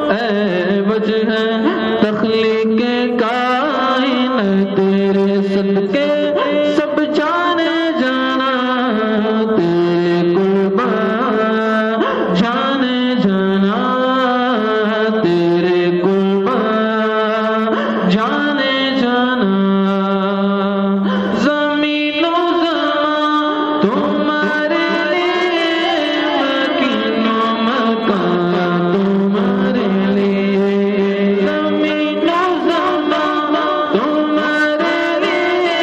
اے وجہ تخلیق کائنات تیرے صدقے سب جانے جانا تیرے قربان جانے جانا تیرے قربان جانے جانا زمین و زمان تمہارے لیے مکین و مکان تمہارے لیے زمین و زمان تمہارے لیے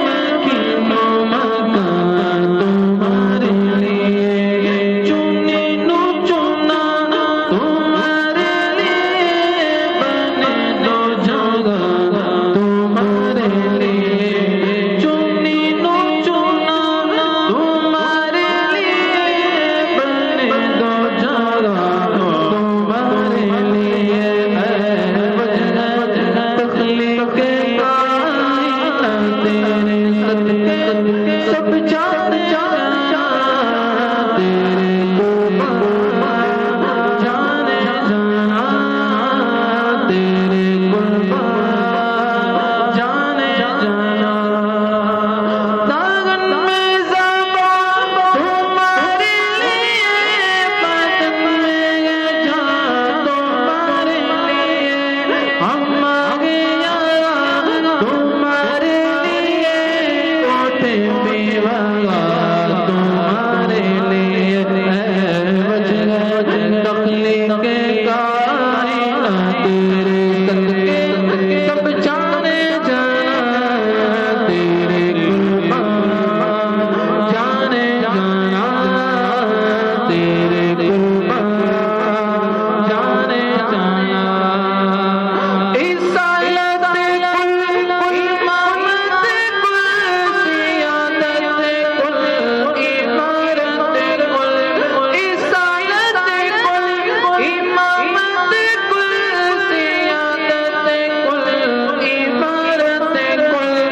مکین و مکان تمہارے لیے چنی نو چنا تمہارے لیے بنے دو جگہ تمہارے لیے چنی نو چنا تمہارے لیے بنے دو جگہ تمہارے لیے اے وجہ تخلیق کائنات تیرے صدقے سب جانے جانا تیرے قربان جانے جانا تیرے قربان جانے جانا داغن میں زبان تمہارے لیے بدن میں جان تمہارے لیے ہم آگے یار تمہارے لیے کوٹے میں والا تمہارے لیے اے وجہ تخلیق کائنات تیرے صدقے سب جانے جانا تیرے قربان جانے جانا تیرے قربان جانے جانا رسالت کل امامت کل سیادت کل عمارت کل رسالت کل امامت کل سیادت کل عمارت کل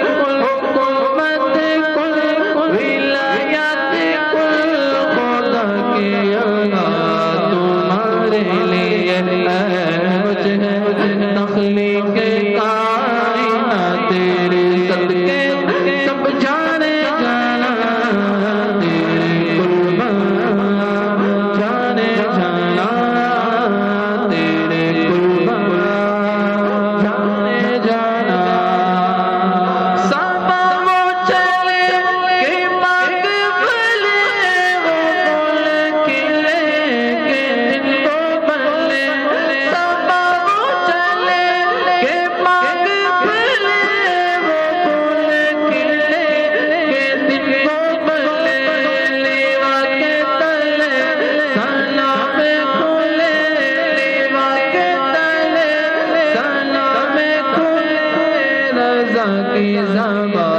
حکومت کل ولایت کل خدا کے اللہ تمہارے لیے اے وجہ تخلیق کائنات تیرے صدقے سب جانے جانا تیرے قربان جانے جانا تیرے قربان جانے جانا صحابہ وہ چلے کہ مقبلے وہ پھول کھلے کہ دن کو بلے صحابہ وہ چلے کہ مقبلے وہ پھول کھلے کہ دن کو بلے لیوا کے تلے سلام کھلے لیوا کے تلے سلام کھلے رضا کی زبان